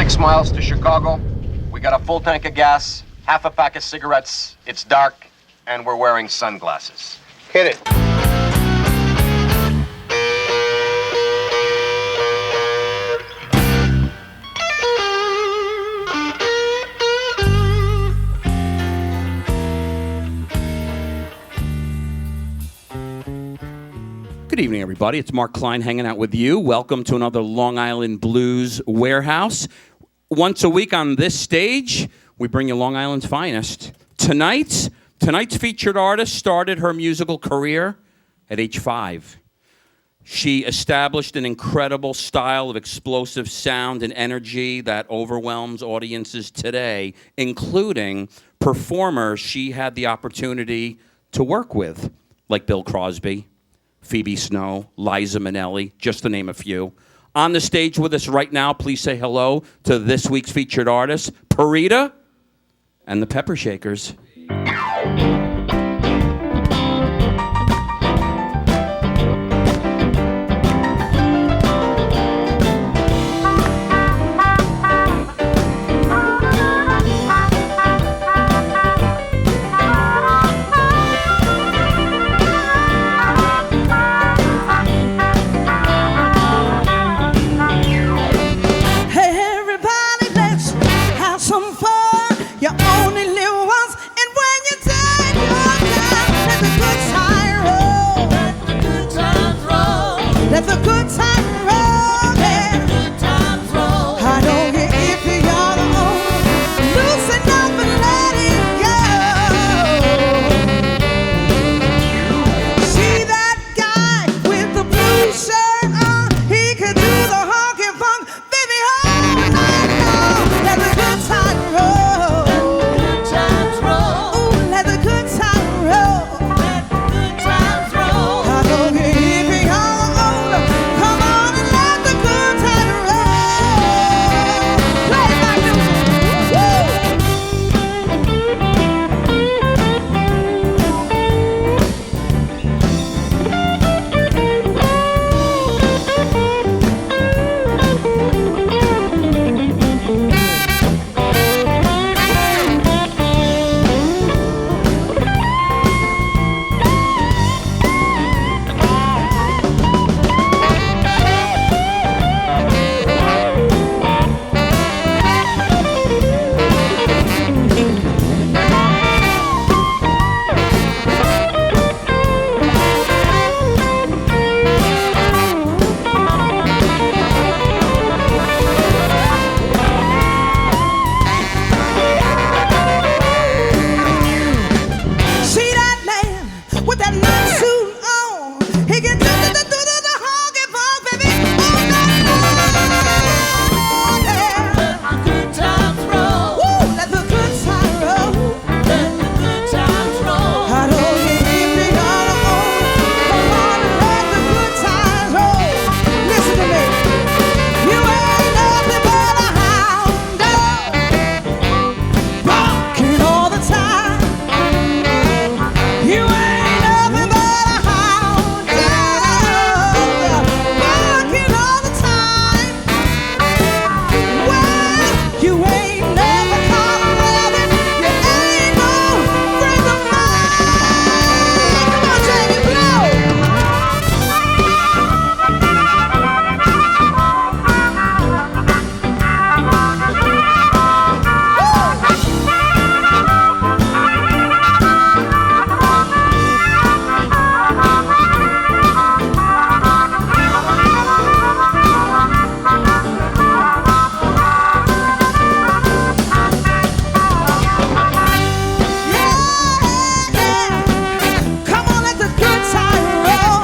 6 miles to Chicago. We got a full tank of gas, half a pack of cigarettes. It's dark, and we're wearing sunglasses. Hit it. Good evening, everybody. It's Mark Klein hanging out with you. Welcome to another Long Island Blues Warehouse. Once a week on this stage, we bring you Long Island's finest. Tonight's featured artist started her musical career at age 5. She established an incredible style of explosive sound and energy that overwhelms audiences today, including performers she had the opportunity to work with, like Bill Crosby, Phoebe Snow, Liza Minnelli, just to name a few. On the stage with us right now, please say hello to this week's featured artist, Perrita and the Pepper Shakers. Let the good time roll, yeah. Good times roll. I don't care if you're alone. Loosen up and let it go. See that guy with the blue shirt on? He could do the honky funk, baby, all night long. Let the good time roll. Let the good times roll. Ooh, let the good time roll. Let the good times roll. I don't care if you're alone. Come on and let the good time roll. Play my music. See that man with that nice suit on? He can do the honky funk, baby, all night long. Yeah. Let the good times roll. Woo, let the good time roll. Let the good times roll. I don't care if you're alone. Come on and let the good times roll. Listen to me. You ain't nothing but a hound dog, barking all the time. You ain't nothing but a hound dog, barking all the time. Well, you ain't never caught a rabbit. You ain't no friend of mine. Come on, Jamie, blow. Come on, let the good time roll.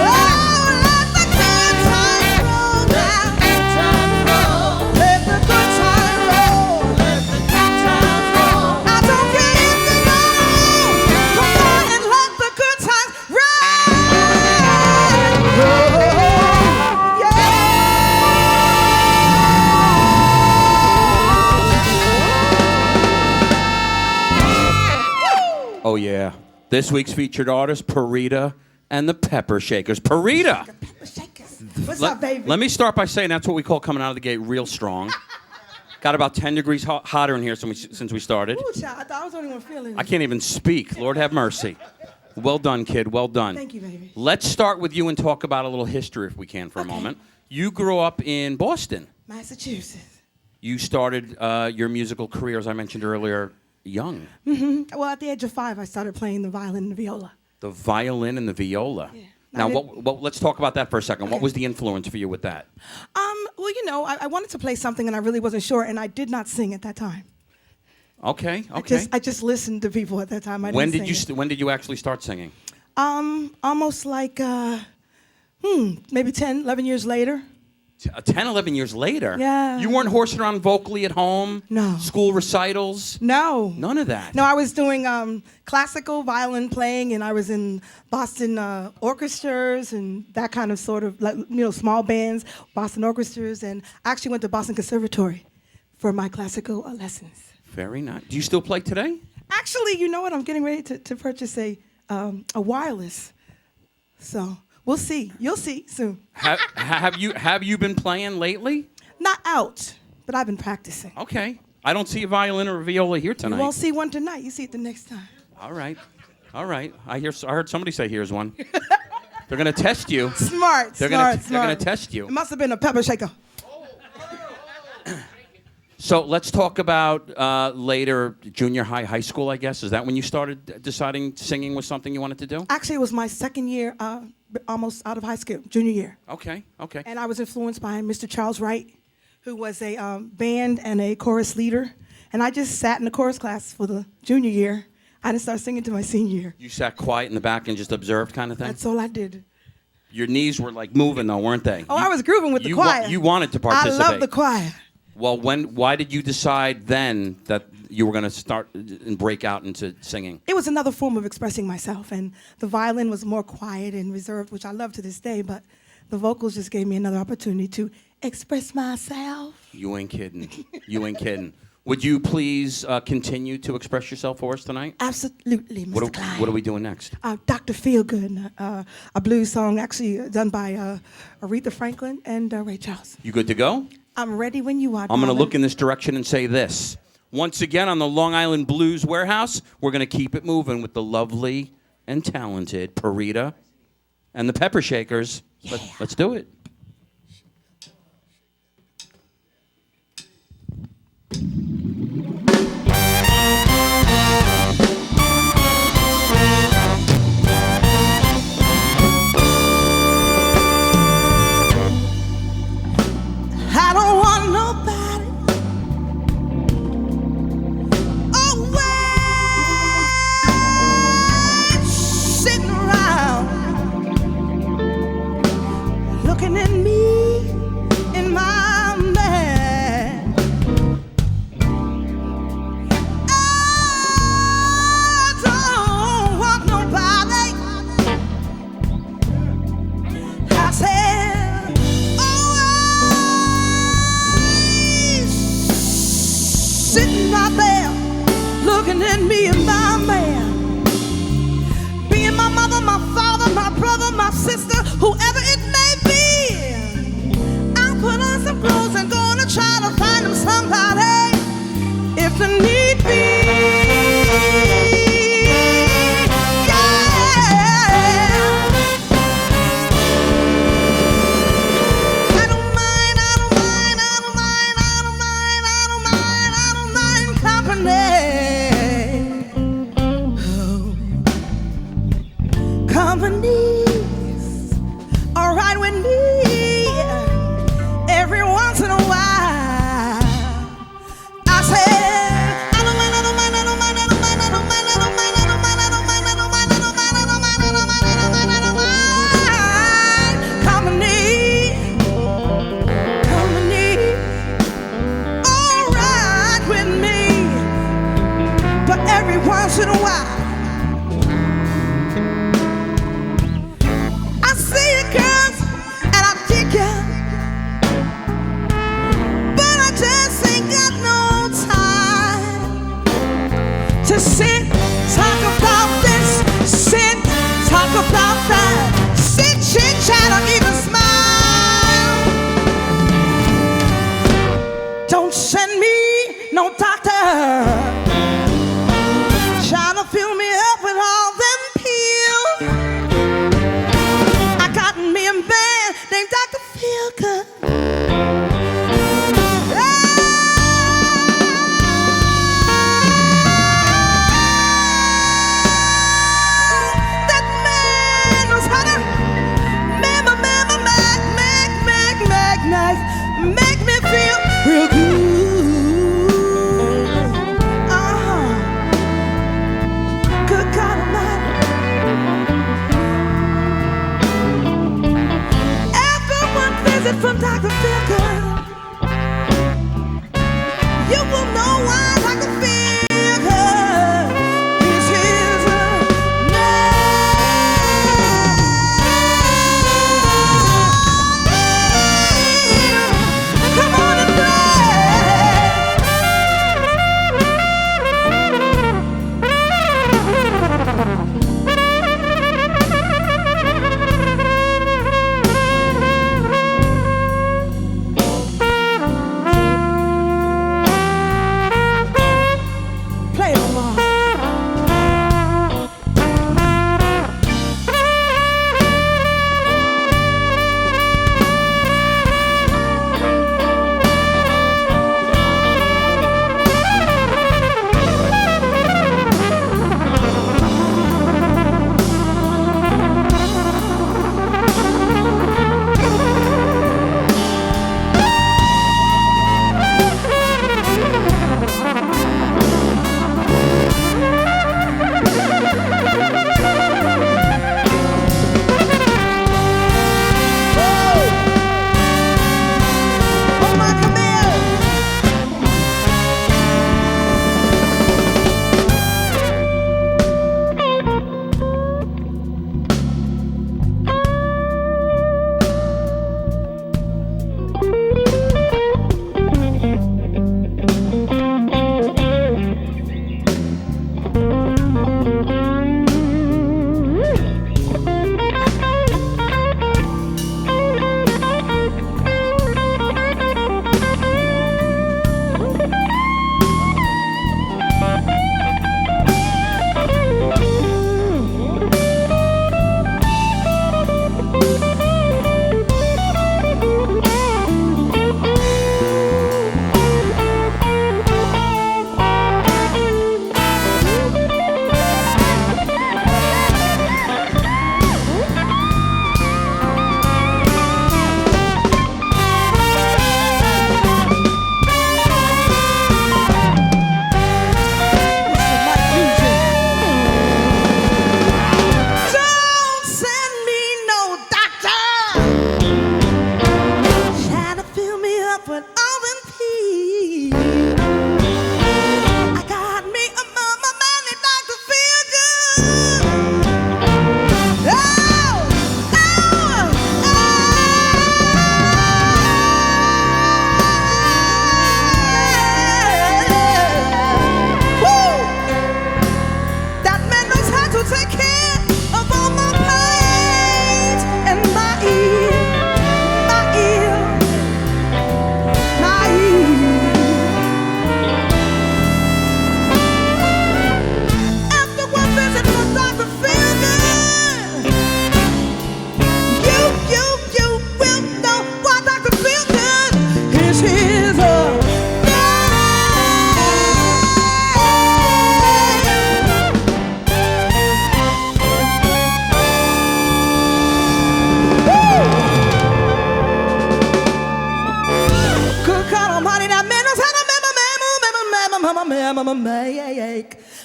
Oh, let the good time roll now. Let the good time roll. Let the good times roll. I don't care if you're alone. Come on and let the good times roll. Oh, yeah. This week's featured artist, Perrita and the Pepper Shakers. Perrita, What's up, baby? Let me start by saying that's what we call coming out of the gate real strong. Got about 10 degrees hotter in here since we started. Ooh, child, I thought I was the only one feeling it. I can't even speak. Lord have mercy. Well done, kid. Well done. Thank you, baby. Let's start with you and talk about a little history, if we can, for a moment. You grew up in Boston. Massachusetts. You started your musical career, as I mentioned earlier, young. Well, at the age of 5, I started playing the violin and the viola. The violin and the viola. Yeah. Now, let's talk about that for a second. What was the influence for you with that? Well, you know, I wanted to play something and I really wasn't sure, and I did not sing at that time. Okay. I just listened to people at that time. When did you actually start singing? Almost like maybe 10, 11 years later. 10, 11 years later? Yeah. You weren't horsing around vocally at home? No. School recitals? No. None of that? No, I was doing classical violin playing, and I was in Boston orchestras and that kind of sort of, like, you know, small bands, Boston orchestras, and I actually went to Boston Conservatory for my classical lessons. Very nice. Do you still play today? Actually, you know what? I'm getting ready to purchase a wireless. So we'll see. You'll see soon. Have you been playing lately? Not out, but I've been practicing. Okay. I don't see a violin or a viola here tonight. You won't see one tonight. You see it the next time. All right. I heard somebody say here's one. They're gonna test you. Smart. They're gonna test you. It must have been a pepper shaker. So let's talk about later junior high school, I guess. Is that when you started deciding singing was something you wanted to do? Actually, it was my second year, almost out of high school, junior year. Okay. And I was influenced by Mr. Charles Wright, who was a band and a chorus leader. And I just sat in the chorus class for the junior year. I didn't start singing until my senior year. You sat quiet in the back and just observed kind of thing? That's all I did. Your knees were like moving though, weren't they? Oh, I was grooving with the choir. You wanted to participate. I love the choir. Well, why did you decide then that you were going to start and break out into singing? It was another form of expressing myself, and the violin was more quiet and reserved, which I love to this day, but the vocals just gave me another opportunity to express myself. You ain't kidding. You ain't kidding. Would you please continue to express yourself for us tonight? Absolutely, Mr. Klein. What are we doing next? Dr. Feelgood, a blues song actually done by Aretha Franklin and Ray Charles. You good to go? I'm ready when you are, I'm going to darling. look in this direction and say this. Once again, on the Long Island Blues Warehouse, we're going to keep it moving with the lovely and talented Perrita and the Pepper Shakers. Yeah. Let's do it. I don't want nobody always sitting around looking at me in my man. I don't want nobody. I said, sitting out there, looking at me and my man. Being my mother, my father, my brother, my sister, whoever it may be. I'll put on some clothes and gonna try to find him somebody, if the need be. Company's all right with me every once in a while. I said, I don't mind, I don't mind, I don't mind, I don't mind, I don't mind, I don't mind, I don't mind, I don't mind, I don't mind, I don't mind, I don't mind, I don't mind, I don't mind, I don't mind. Company, all right with me, but every once in a while.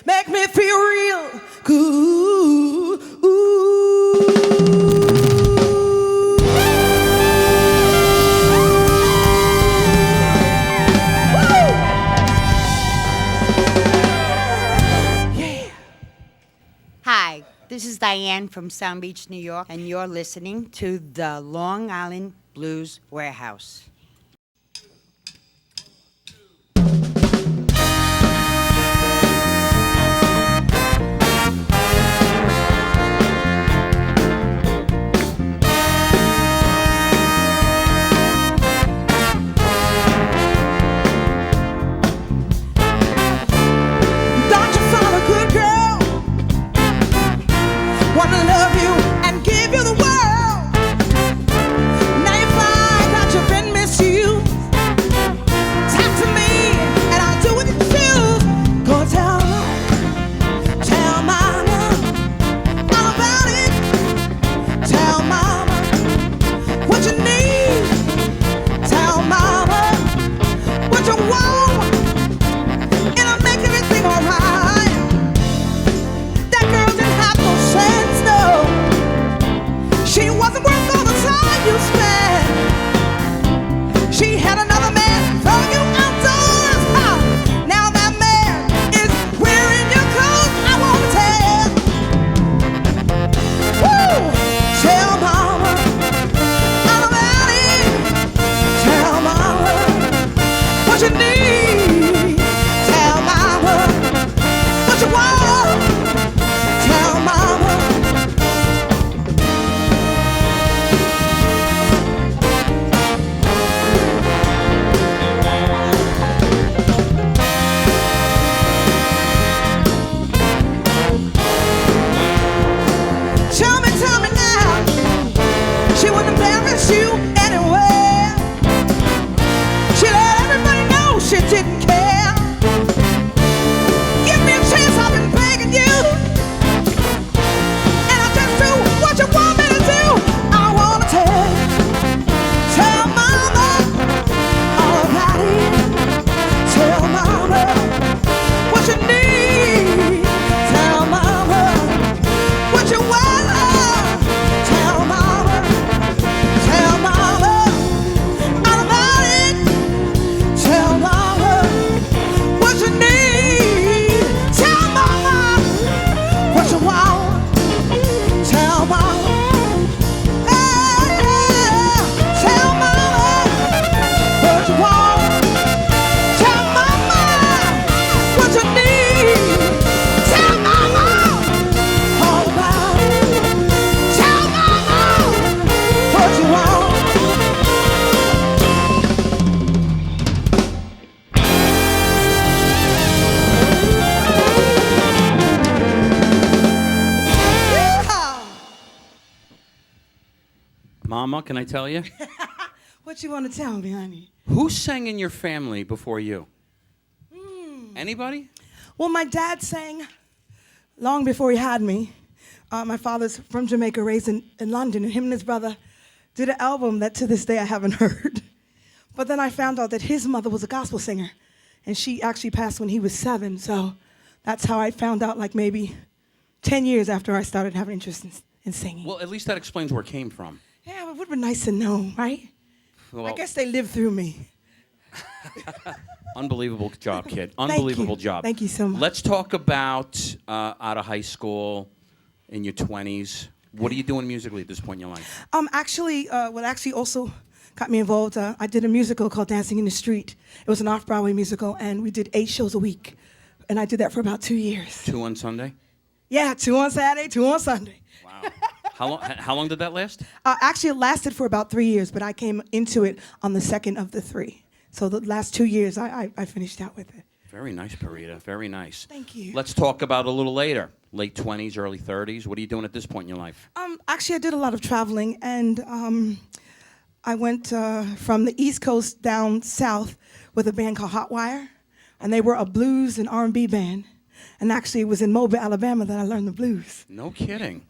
Make me feel real good. Hi, this is Diane from Sound Beach, New York, and you're listening to the Long Island Blues Warehouse. Wanna love you and give you the world. Now you find that you've been misused. Talk to me and I'll do what you choose. Go tell mama all about it. Tell mama what you need. Tell mama what you want, and I'll make everything alright. That girl didn't have no sense. She wasn't worth all the time you spent. She had another man throw you outdoors. Now that man is wearing your clothes. I won't tell. Woo! Tell mama all about it. Tell mama what you need. Tell mama what you want. Tell mama. Tell me now, she wouldn't embarrass you anywhere. She let everybody know she didn't care. Give me a chance, I've been begging you, and I'll just do what you want me to do. I wanna tell mama all about it. Tell mama what you need. Tell mama what you want. Tell mama all about it. Tell mama what you need. Tell mama what you want. Tell mama, tell mama what you want. Tell mama what you need. Tell mama all about it. Tell mama what you want. Yeehaw! Mama, can I tell you? What you want to tell me, honey? Who sang in your family before you? Anybody? Well, my dad sang long before he had me. My father's from Jamaica, raised in London, and him and his brother did an album that to this day I haven't heard. But then I found out that his mother was a gospel singer, and she actually passed when he was 7, so that's how I found out, like maybe 10 years after I started having interest in singing. Well, at least that explains where it came from. Yeah, it would have been nice to know, right? Well, I guess they lived through me. Unbelievable job, kid. Thank Unbelievable you. job. Thank you so much. Let's talk about out of high school, in your 20s. What are you doing musically at this point in your life? Actually, what actually also got me involved, I did a musical called Dancing in the Street. It was an off-Broadway musical, and we did 8 shows a week. And I did that for about 2 years. 2 on Sunday? Yeah, 2 on Saturday, 2 on Sunday. Wow. How long did that last? Actually, it lasted for about 3 years, but I came into it on the second of the 3. So the last 2 years, I finished out with it. Very nice, Perrita. Very nice. Thank you. Let's talk about a little later. Late 20s, early 30s. What are you doing at this point in your life? Actually, I did a lot of traveling, and I went from the East Coast down south with a band called Hot Wire, and they were a blues and R&B band. And actually, it was in Mobile, Alabama that I learned the blues. No kidding.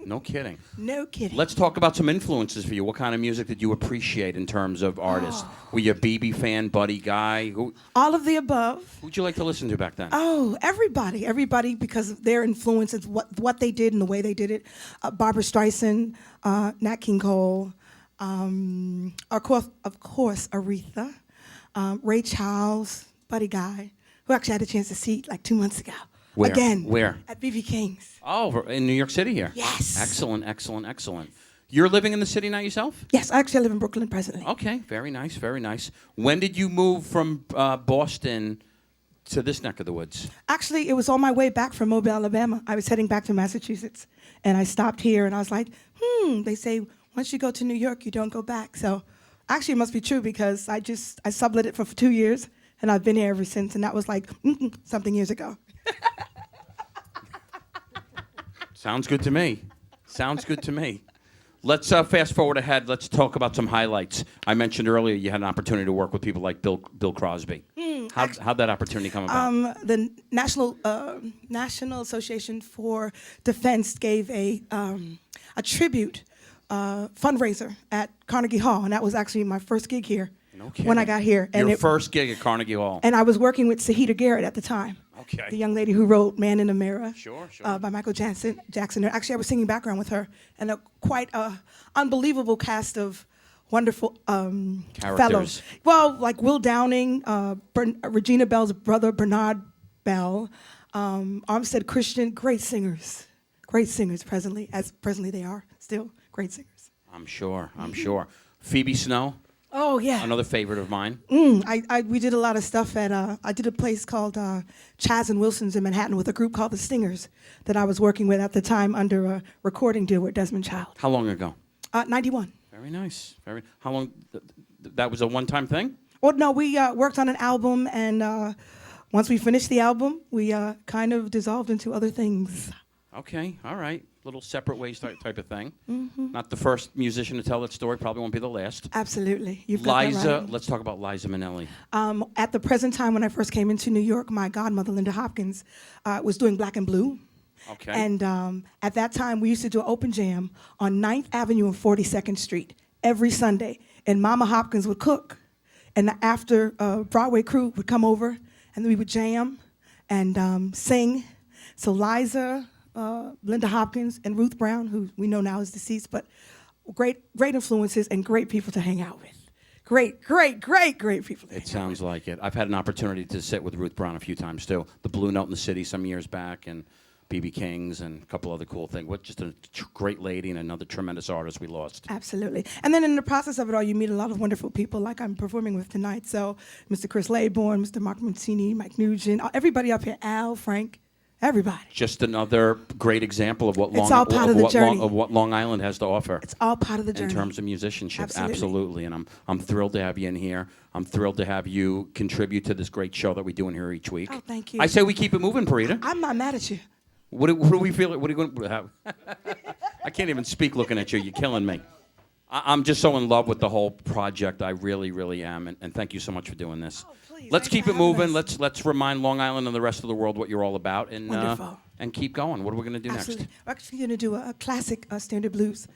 No kidding. No kidding. Let's talk about some influences for you. What kind of music did you appreciate in terms of artists? Were you a BB fan, Buddy Guy? All of the above. Who'd you like to listen to back then? Oh, everybody, because of their influences, what they did and the way they did it. Barbra Streisand, Nat King Cole, of course, Aretha, Ray Charles, Buddy Guy, who actually had a chance to see like 2 months ago. Where? Again. Where? At BB King's. Oh, in New York City here? Yes. Excellent, excellent, excellent. You're living in the city now yourself? Yes, I live in Brooklyn presently. Okay, very nice, very nice. When did you move from Boston to this neck of the woods? Actually, it was on my way back from Mobile, Alabama. I was heading back to Massachusetts, and I stopped here, and I was like, they say once you go to New York, you don't go back. So actually, it must be true because I sublet it for 2 years, and I've been here ever since, and that was like something years ago. Sounds good to me. Sounds good to me. Let's fast forward ahead. Let's talk about some highlights. I mentioned earlier you had an opportunity to work with people like Bill Crosby. How'd that opportunity come about? The National Association for Defense gave a tribute fundraiser at Carnegie Hall, and that was actually my first gig here. No kidding. When I got here. Your first gig at Carnegie Hall. And I was working with Sahita Garrett at the time. Okay. The young lady who wrote Man in the Mirror. Sure. By Michael Jackson. Actually, I was singing background with her, and quite a unbelievable cast of wonderful fellows. Well, like Will Downing, Regina Bell's brother, Bernard Bell, Armstead Christian, great singers presently, as presently they are still great singers. I'm sure. Phoebe Snow. Oh, yeah. Another favorite of mine. We did a lot of stuff at, I did a place called Chaz and Wilson's in Manhattan with a group called the Stingers that I was working with at the time under a recording deal with Desmond Child. How long ago? 91. Very nice. How long? That was a one-time thing? Well, no, we worked on an album, and once we finished the album, we kind of dissolved into other things. Okay, all right. Little separate ways type of thing. Mm-hmm. Not the first musician to tell that story, probably won't be the last. Absolutely. You've got that Liza, right. let's talk about Liza Minnelli. At the present time when I first came into New York, my godmother, Linda Hopkins, was doing Black and Blue. Okay. And at that time, we used to do an open jam on 9th Avenue and 42nd Street every Sunday. And Mama Hopkins would cook. And the after Broadway crew would come over, and we would jam and sing. So Liza, Linda Hopkins, and Ruth Brown, who we know now is deceased, but great influences and great people to hang out with. Great people. It sounds like it. I've had an opportunity to sit with Ruth Brown a few times, too. The Blue Note in the City some years back, and B.B. King's, and a couple other cool things. Just a great lady and another tremendous artist we lost. Absolutely. And then in the process of it all, you meet a lot of wonderful people like I'm performing with tonight. So Mr. Chris Laybourne, Mr. Mark Mancini, Mike Nugent, everybody up here, Al, Frank, everybody. Just another great example of what Long Island has to offer. It's all part of the journey. In terms of musicianship, Absolutely. And I'm thrilled to have you in here. I'm thrilled to have you contribute to this great show that we do in here each week. Oh, thank you. I say we keep it moving, Perrita. I'm not mad at you. What do we feel? What are you going to have? I can't even speak looking at you. You're killing me. I'm just so in love with the whole project. I really, really am. And thank you so much for doing this. Oh, please. Let's Thanks keep for it moving. having us. Let's remind Long Island and the rest of the world what you're all about. And Wonderful. And keep going. What are we going to do Absolutely. next? We're actually going to do a classic standard blues,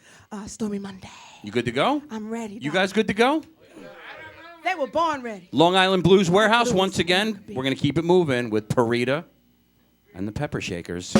Stormy Monday. You good to go? I'm ready. You guys good to go? They were born ready. Long Island Blues Warehouse, once again. We're going to keep it moving with Perrita and the Pepper Shakers.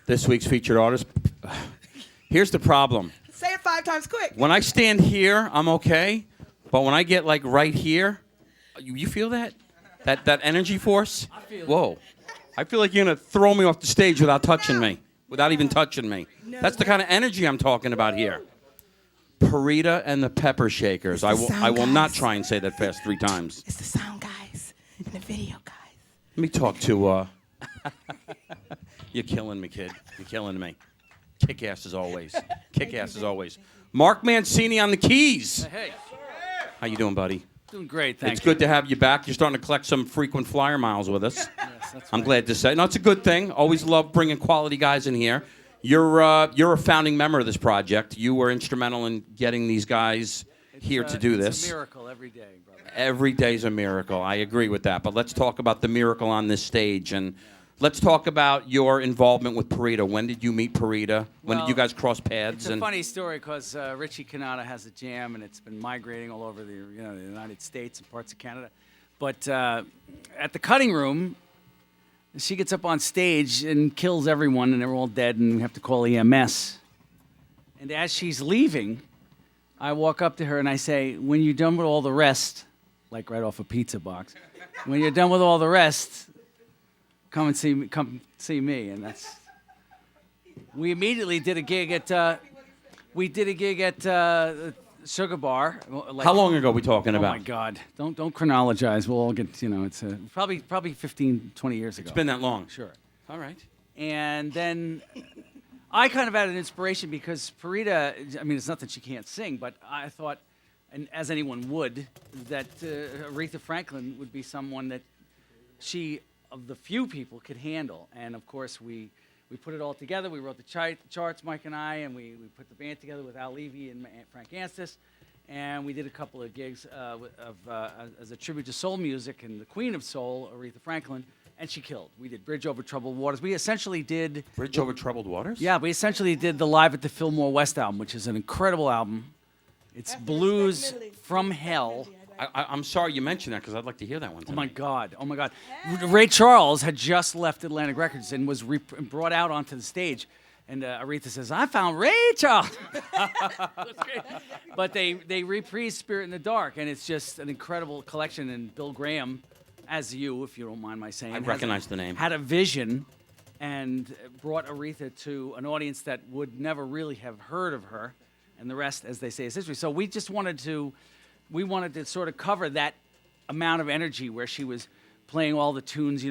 This week's featured artist. Here's the problem. Say it 5 times quick. When I stand here, I'm okay. But when I get like right here, you feel that? That energy force? I feel it. Whoa. I feel like you're going to throw me off the stage without touching me. Without even touching me. That's the kind of energy I'm talking about here. Perrita and the Pepper Shakers. I will not try and say that fast 3 times. It's the sound guys and the video guys. Let me talk to, you're killing me, kid. You're killing me. Kick ass as always. Kick ass as always. Mark Mancini on the keys. Hey, How you doing, buddy? doing great, thanks. It's good to have you back. You're starting to collect some frequent flyer miles with us. Yes, that's I'm right. glad to say. No, it's a good thing. Always love bringing quality guys in here. You're a founding member of this project. You were instrumental in getting these guys here to do it's this. It's a miracle every day, brother. Every day's a miracle. I agree with that. But let's talk about the miracle on this stage. And let's talk about your involvement with Perrita. When did you meet Perrita? When did Well, you guys cross paths? It's a funny story because Richie Canada has a jam, and it's been migrating all over the United States and parts of Canada. But at the cutting room, she gets up on stage and kills everyone, and they're all dead, and we have to call EMS. And as she's leaving, I walk up to her and I say, "When you're done with all the rest," like right off a pizza box, "when you're done with all the rest, come see me." And that's. We immediately did a gig at. Sugar Bar. Like, How long ago are we talking Oh about? my God! Don't chronologize. We'll all get. It's probably 15, 20 years ago. It's been that long. Sure. All right. And then I kind of had an inspiration because Perrita, I mean, it's not that she can't sing, but I thought, and as anyone would, that Aretha Franklin would be someone that she, of the few people, could handle. And of course, we put it all together. We wrote the charts, Mike and I, and we put the band together with Al Levy and Frank Anstis. And we did a couple of gigs as a tribute to soul music and the queen of soul, Aretha Franklin. And she killed. We did Bridge Over Troubled Waters. We essentially did... Bridge Over Troubled Waters? Yeah, we essentially did the Live at the Fillmore West album, which is an incredible album. It's blues from hell. I'm sorry you mentioned that because I'd like to hear that one Oh, my tonight. God. Oh, my God. Ray Charles had just left Atlantic Records and was brought out onto the stage. And Aretha says, "I found Ray Charles." That's great. But they reprised Spirit in the Dark, and it's just an incredible collection. And Bill Graham, as you, if you don't mind my saying, I recognize the name. had a vision and brought Aretha to an audience that would never really have heard of her. And the rest, as they say, is history. So we just wanted to sort of cover that amount of energy where she was playing all the tunes,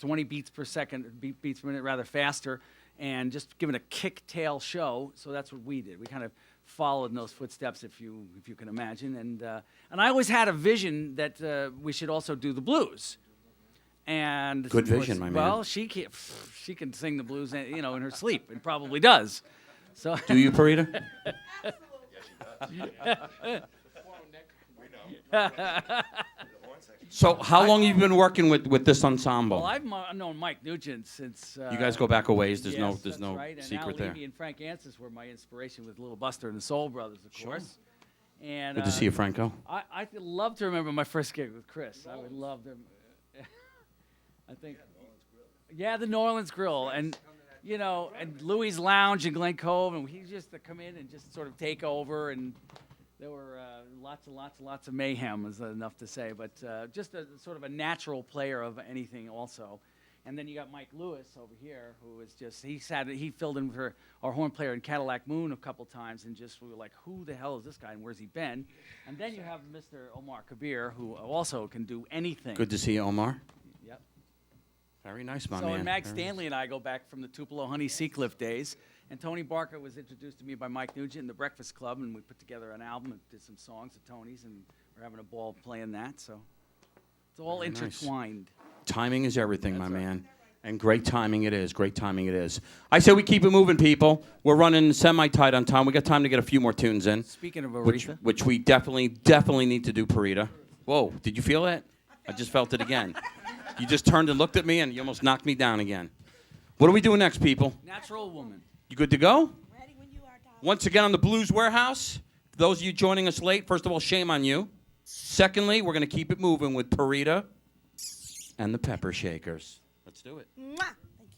20 beats per second, beats per minute, rather faster, and just giving a kick-tail show. So that's what we did. We kind of followed in those footsteps, if you can imagine. And I always had a vision that we should also do the blues. And Good of course, vision, my man. Well, she can sing the blues, in her sleep, and probably does. So Do you, Perrita? So how long have you been working with this ensemble? Well, I've known Mike Nugent since. You guys go back a ways. There's yes, there's that's no right. And secret Al there. Levy and Frank Anstis were my inspiration with Little Buster and the Soul Brothers, of course. And Good to see you, Franco. I'd love to remember my first gig with Chris. I would love to. I think. Yeah, the New Orleans Grill, and and Louis' Lounge in Glen Cove, and he used to come in and just sort of take over, and there were lots of mayhem, is enough to say, but just a sort of a natural player of anything also. And then you got Mike Lewis over here, who is just, he filled in for our horn player in Cadillac Moon a couple times, and just we were like, who the hell is this guy and where's he been? And then you have Mr. Omar Kabir, who also can do anything. Good to see you, Omar. Yep. Very nice, my So man. and Mag Very Stanley and I go back from the Tupelo Honey Seacliff days. And Tony Barker was introduced to me by Mike Nugent in the Breakfast Club, and we put together an album and did some songs at Tony's, and we're having a ball playing that. So it's all Very nice. intertwined. Timing is everything, my man. And great timing it is. Great timing it is. I say we keep it moving, people. We're running semi-tight on time. We got time to get a few more tunes in. Speaking of Which Aretha, we definitely need to do, Perrita. Whoa, did you feel that? I just felt it again. You just turned and looked at me, and you almost knocked me down again. What are we doing next, people? Natural Woman. You good to go? Ready when you are, Tom. Once again on the Blues Warehouse. For those of you joining us late, first of all, shame on you. Secondly, we're going to keep it moving with Perrita and the Pepper Shakers. Let's do it. Mwah. Thank you.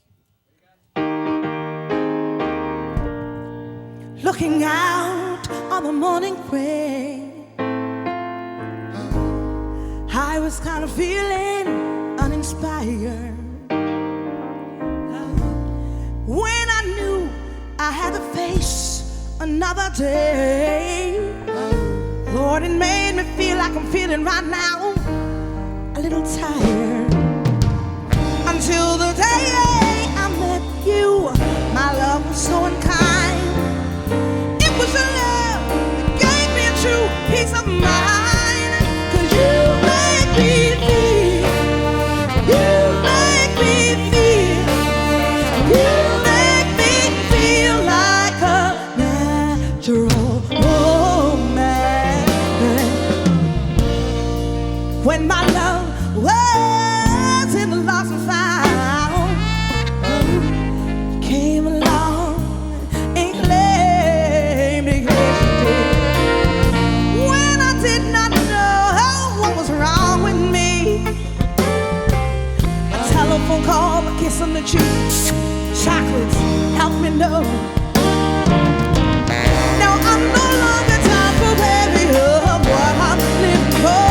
looking out on the morning rain. I was kind of feeling uninspired when I knew I had to face another day. Lord, it made me feel like I'm feeling right now, a little tired. Until the day I met you, my love was so unkind. It was a love that gave me a true peace of mind. 'Cause you make me feel, you make me feel, you make me feel like a natural woman. When my love was in the lost and found, came along and claimed it. When I did not know what was wrong with me, a telephone call, a kiss on the cheek, chocolates help me know. Now I'm no longer time for baby of what I'm living for.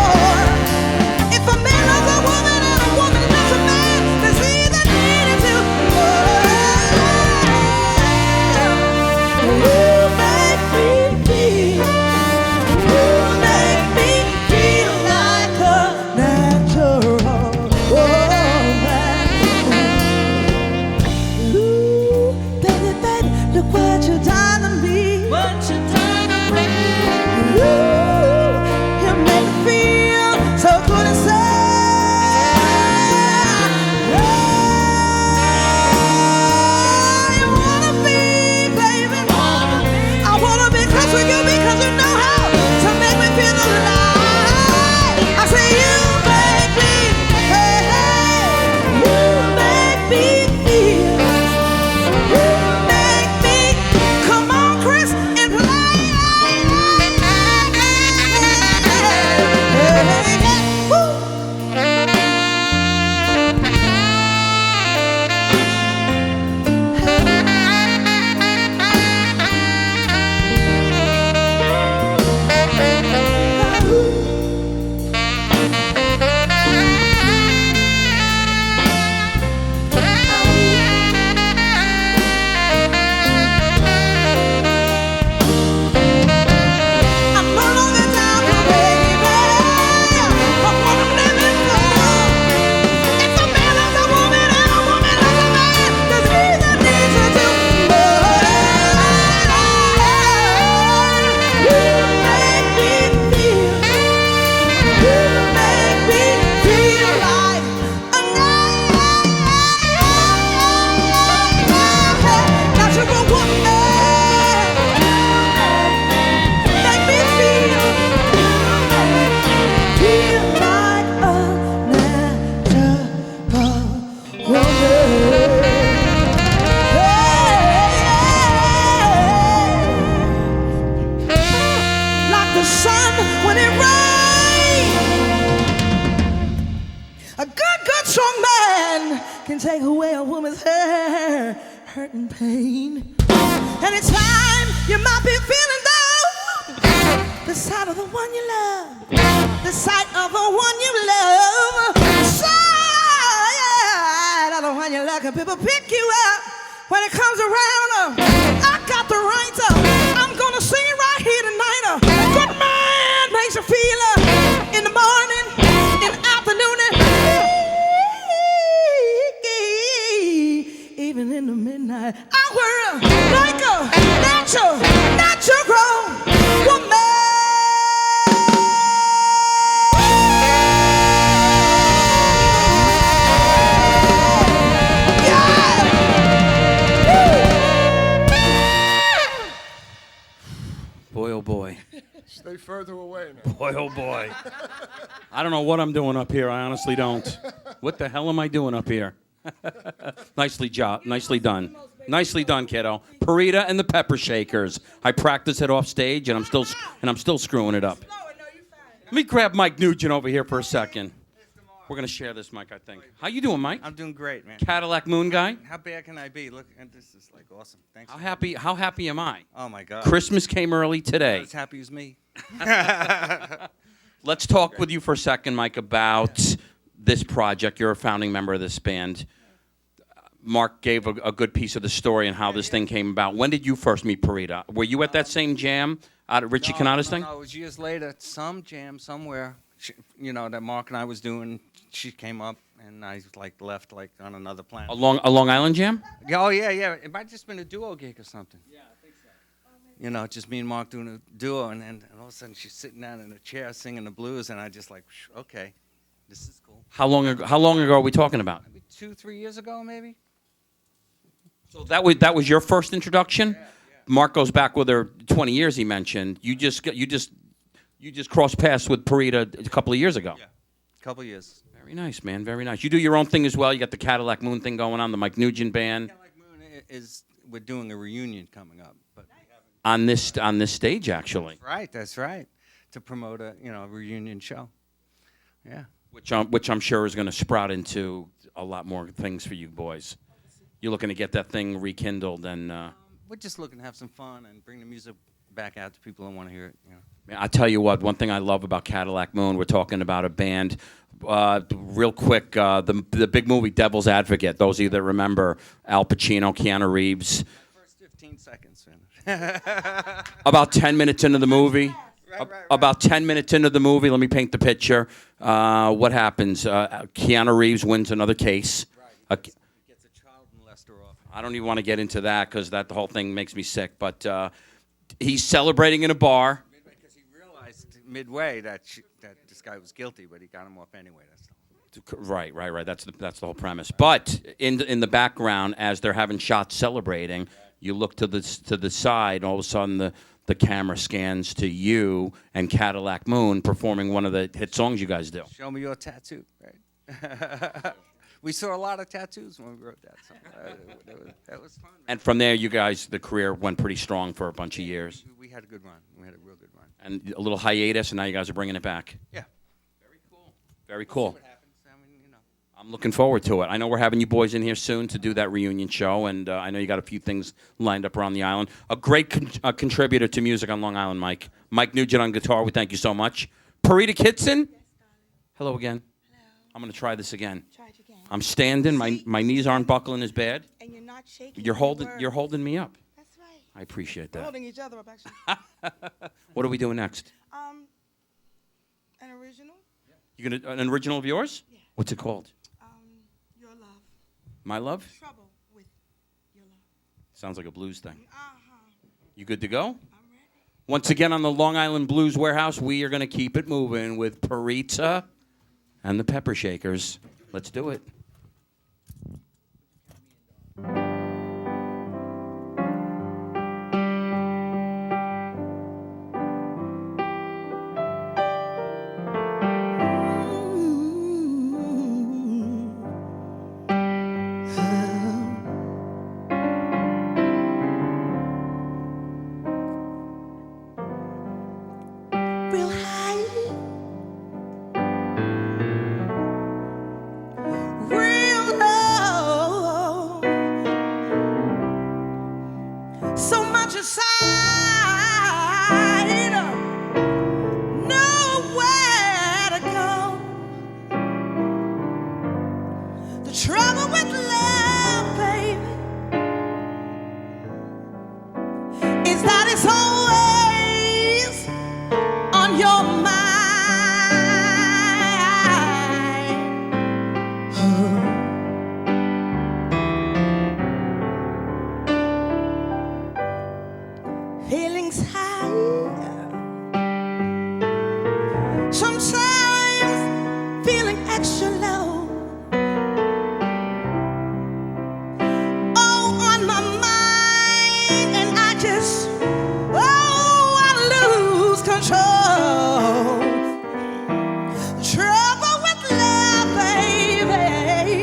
If a man loves a woman and a woman loves a man, there's either needed to. You make me feel, you make me feel like a natural woman. Ooh, baby, baby, look what you done to me. What you done to me. Ooh, you make me feel so good inside. I wanna be, baby. I wanna be close with you because you know how to make me feel alive. I say you make me, hey, hey, you make me feel, you make me, come on, Chris, and play. Woo. I'm no longer down for baby, but what I'm living for. If a man loves a woman and a woman loves a man, there's neither need to do more. You make me feel, you make me feel like a natural woman. Make me feel like a natural woman. Like the sun when it rains. A good strong man can take away a woman's hurt and pain. Anytime you might be feeling down, the sight of the one you love, the sight of the one you love, the sight of the one you love, and people pick you up when it comes around. I got the right to, I'm gonna sing it right here tonight. Good man makes you feel in the morning, in the afternoon, and even in the midnight hour, like a natural woman. Boy, oh boy. Stay further away now. Boy, oh boy. I don't know what I'm doing up here. I honestly don't. What the hell am I doing up here? Nicely done. Nicely done, kiddo. Perrita and the Pepper Shakers. I practiced it off stage, and I'm still screwing it up. Let me grab Mike Nugent over here for a second. We're gonna share this mic, I think. How you doing, Mike? I'm doing great, man. Cadillac Moon guy. How bad can I be? Look, and this is like awesome. Thanks. How happy am I? Oh my God. Christmas came early today. Not as happy as me. Let's talk with you for a second, Mike, about this project. You're a founding member of this band. Mark gave a good piece of the story and how this thing came about. When did you first meet Perrita? Were you at that same jam out at Richie Canada's thing? No, it was years later. Some jam somewhere, that Mark and I was doing. She came up, and I left on another planet. A Long Island jam? Oh yeah. It might have just been a duo gig or something. Yeah, I think so. Just me and Mark doing a duo, and all of a sudden she's sitting down in a chair singing the blues, and I just okay, this is cool. How long ago are we talking about? Maybe 2-3 years ago, maybe. So that was your first introduction? Yeah. Mark goes back with her 20 years. He mentioned you just crossed paths with Perrita a couple of years ago. Yeah, a couple of years. Very nice, man. Very nice. You do your own thing as well. You got the Cadillac Moon thing going on, the Mike Nugent band. Cadillac Moon we're doing a reunion coming up, but on this stage actually. That's right. To promote a reunion show. Yeah. Which I'm sure is going to sprout into a lot more things for you boys. You're looking to get that thing rekindled, and we're just looking to have some fun and bring the music back out to people who want to hear it. Man, I tell you what, one thing I love about Cadillac Moon, we're talking about a band. Real quick, the big movie Devil's Advocate. Those of you that remember Al Pacino, Keanu Reeves. First 15 seconds. Man. About 10 minutes into the movie. Right. About 10 minutes into the movie, let me paint the picture. What happens? Keanu Reeves wins another case. Right. He gets a child molester off. I don't even want to get into that because the whole thing makes me sick. But he's celebrating in a bar. Because he realized midway that this guy was guilty, but he got him off anyway. Right. That's the whole premise. But in the background, as they're having shots celebrating, you look to the side. All of a sudden, the camera scans to you and Cadillac Moon performing one of the hit songs you guys do. Show me your tattoo. Right. We saw a lot of tattoos when we wrote that song. That was fun. Man. And from there, you guys, the career went pretty strong for a bunch of years. We had a good run. We had a real good run. And a little hiatus, and now you guys are bringing it back. Yeah. Very cool. We'll see what happens. I'm looking forward to it. I know we're having you boys in here soon to do that reunion show, and I know you got a few things lined up around the island. A great contributor to music on Long Island, Mike. Mike Nugent on guitar. We thank you so much. Perrita Kitson. Yes, darling. Hello again. Hello. I'm going to try this again. Try it again. I'm standing. My knees aren't buckling as bad. And you're not shaking. You're holding me up. That's right. I appreciate We're that. holding each other up, actually. What are we doing next? An original. You gonna an original of yours? Yeah. What's it called? Your love. My Love? Trouble with your love. Sounds like a blues thing. Uh-huh. You good to go? I'm ready. Once again on the Long Island Blues Warehouse, we are going to keep it moving with Perrita and the Pepper Shakers. Let's do it. Real high. Real low. So much aside. Nowhere to go. The trouble with love, baby, is that it's always on your mind. Feelings high. Sometimes feeling extra low. Oh, on my mind, and I just, I lose control. Trouble with love, baby,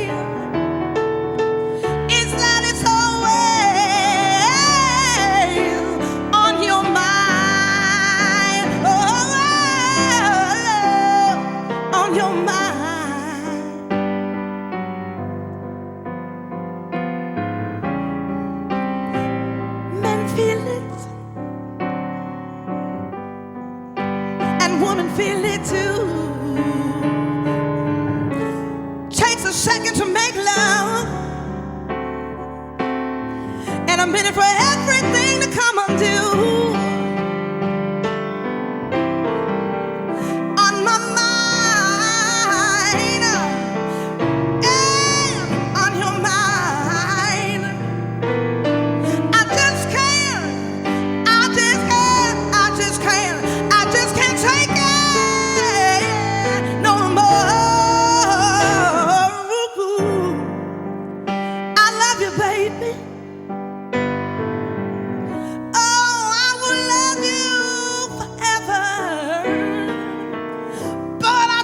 is that it's always on your mind. Oh, on your mind. some women feel it too. Takes a second to make love, and a minute for everything to come undue. On my mind, and on your mind, I just can't, I just can't take it no more. I love you, baby. Oh, I will love you forever. But I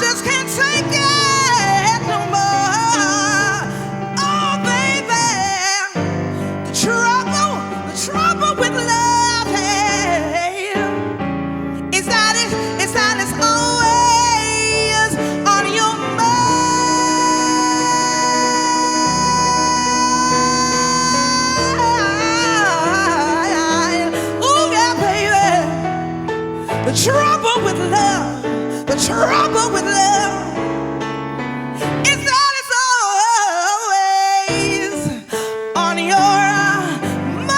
just can't take it no more. Oh, baby, the trouble with love, hey, is that it's always on your mind. Ooh, yeah, baby. The trouble with love is that it's always on your mind.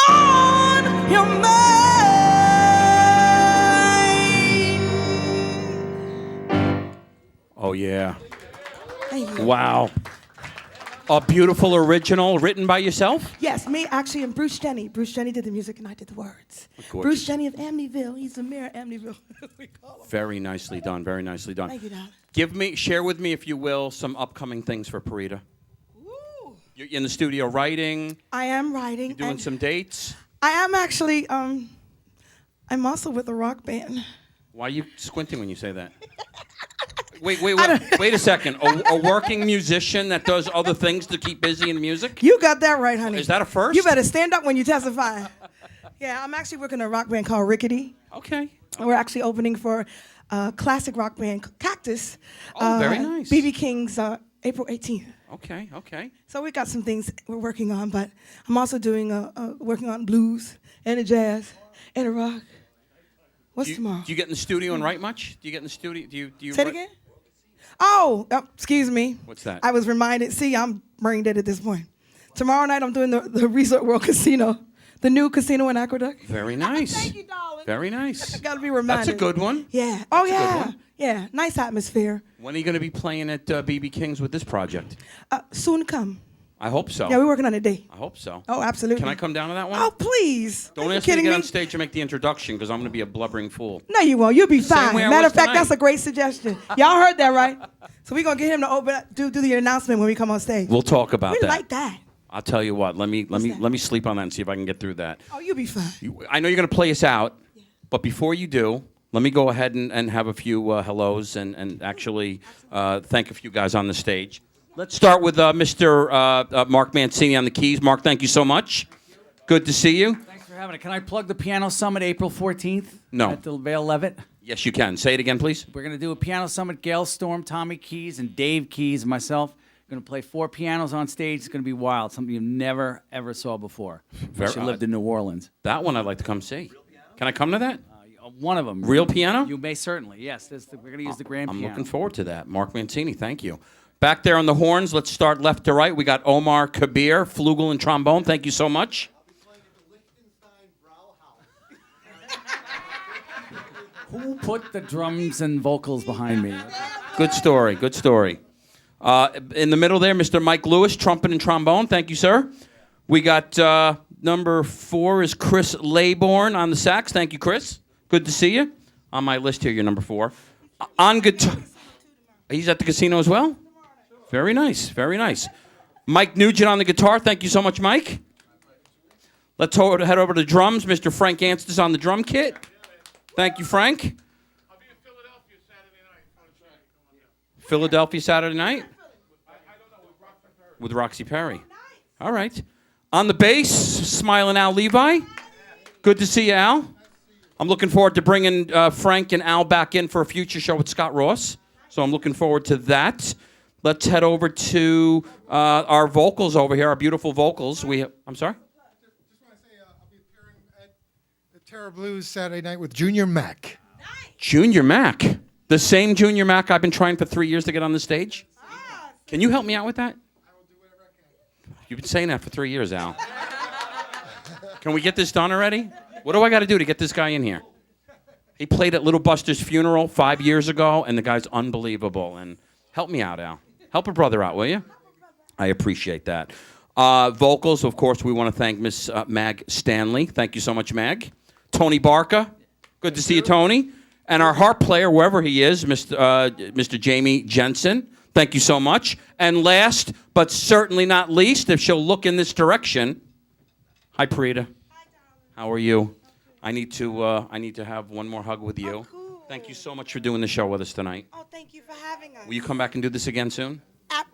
On your mind. Oh, yeah. Thank you. Wow. A beautiful original written by yourself? Yes, me actually and Bruce Jenny. Bruce Jenny did the music and I did the words. Gorgeous. Bruce Jenny of Amityville. He's the mayor of Amityville. We call him. Very nicely done. Very nicely done. Thank you, darling. Share with me, if you will, some upcoming things for Perrita. Ooh. You're in the studio writing. I am writing. You're doing and some dates. I am actually, I'm also with a rock band. Why are you squinting when you say that? Wait a second. A working musician that does other things to keep busy in music? You got that right, honey. Is that a first? You better stand up when you testify. Yeah, I'm actually working a rock band called Rickety. Okay. We're actually opening for a classic rock band, Cactus. Oh, very nice. BB King's April 18th. Okay. So we got some things we're working on, but I'm also doing working on blues and a jazz and a rock. What's tomorrow? Do you get in the studio and write much? Do you get in the studio? Do you Say it again? Oh, excuse me. What's that? I was reminded. See, I'm brain dead at this point. Tomorrow night I'm doing the Resort World Casino, the new casino in Aqueduct. Very nice. Thank you, darling. Very nice. I gotta be reminded. That's a good one. Yeah. Oh, That's a good yeah. one. Yeah. Nice atmosphere. When are you going to be playing at BB King's with this project? Soon to come. I hope so. Yeah, we're working on a date. I hope so. Oh, absolutely. Can I come down to that one? Oh, please. Don't Are you ask me to kidding get on stage and make the introduction because I'm going to be a blubbering fool. No, you won't. You'll be Same fine. way I Matter was of fact, tonight. that's a great suggestion. Y'all heard that, right? So we're gonna get him to do the announcement when we come on stage. We'll talk about We that. like that. I'll tell you what. Let me that? sleep on that and see if I can get through that. Oh, you'll be fine. I know you're going to play us out, but before you do, let me go ahead and have a few hellos and actually thank a few guys on the stage. Let's start with Mr. Mark Mancini on the keys. Mark, thank you so much. Good to see you. Thanks for having it. Can I plug the Piano Summit April 14th? No. At the Vale Levitt? Yes, you can. Say it again, please. We're going to do a piano summit. Gail Storm, Tommy Keys, and Dave Keys and myself. Going to play 4 pianos on stage. It's going to be wild. Something you never, ever saw before. She lived in New Orleans. That one I'd like to come see. Can I come to that? One of them. Real piano? You may certainly. Yes. We're going to use the grand I'm piano. looking forward to that. Mark Mancini, thank you. Back there on the horns, let's start left to right. We got Omar Kabir, flugel and trombone. Thank you so much. Who put the drums and vocals behind me? Good story, good story. In the middle there, Mr. Mike Lewis, trumpet and trombone. Thank you, sir. We got number 4 is Chris Laybourne on the sax. Thank you, Chris. Good to see you. On my list here, you're number 4. On guitar. He's at the casino as well? Very nice, very nice. Mike Nugent on the guitar. Thank you so much, Mike. Let's head over to drums. Mr. Frank Anstis on the drum kit. Thank you, Frank. I'll be in Philadelphia Saturday night. Come on down. Philadelphia Saturday night? I don't know, with Roxy Perry. With Roxy Perry. All right. On the bass, smiling Al Levi. Good to see you, Al. I'm looking forward to bringing Frank and Al back in for a future show with Scott Ross. So I'm looking forward to that. let's head over to our vocals over here, our beautiful vocals. I'm sorry? Just want to say I'll be appearing at the Terror Blues Saturday night with Junior Mac. Junior Mac. The same Junior Mac I've been trying for 3 years to get on the stage? Can you help me out with that? I will do whatever I can. You've been saying that for 3 years, Al. Can we get this done already? What do I got to do to get this guy in here? He played at Little Buster's funeral 5 years ago, and the guy's unbelievable. And help me out, Al. Help a brother out, will you? I appreciate that. Vocals, of course, we want to thank Miss Mag Stanley. Thank you so much, Mag. Tony Barca. Good to see you, Tony. And our harp player, wherever he is, Mr. Jamie Jensen. Thank you so much. And last, but certainly not least, if she'll look in this direction. Hi, Perrita. Hi, darling. How are you? I need to have one more hug with you. Oh, cool. Thank you so much for doing the show with us tonight. Oh, thank you for having us. Will you come back and do this again soon?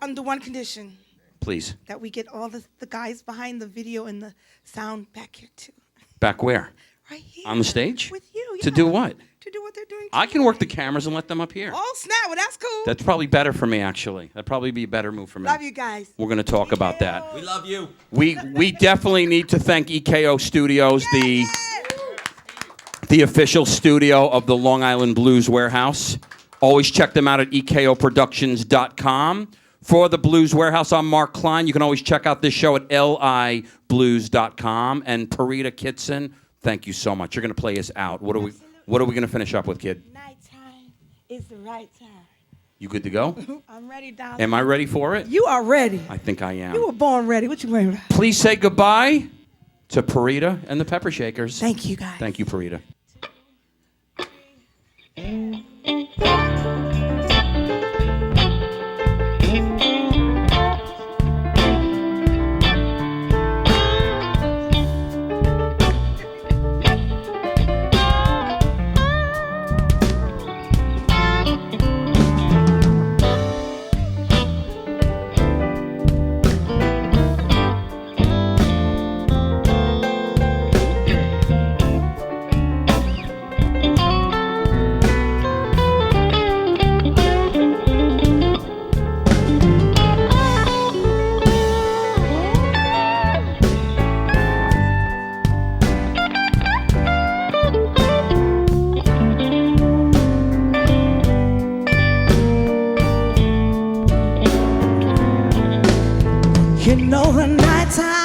Under one condition, Please. that we get all the guys behind the video and the sound back here, too. Back where? Right here. On the stage? With you, yeah. To do what? To do what they're doing I can work the tonight. cameras and let them up here. Oh, snap. Well, that's cool. That's probably better for me, actually. That'd probably be a better move for me. Love you guys. We're going to talk about that. We love you. We definitely need to thank EKO Studios, the official studio of the Long Island Blues Warehouse. Always check them out at ekoproductions.com. For the Blues Warehouse, I'm Mark Klein. You can always check out this show at liblues.com. And Perrita Kitson, thank you so much. You're going to play us out. What are we going to finish up with, kid? Nighttime is the right time. You good to go? I'm ready, darling. Am I ready for it? You are ready. I think I am. You were born ready. What you worried about? Please say goodbye to Perrita and the Pepper Shakers. Thank you, guys. Thank you, Perrita. You know the nighttime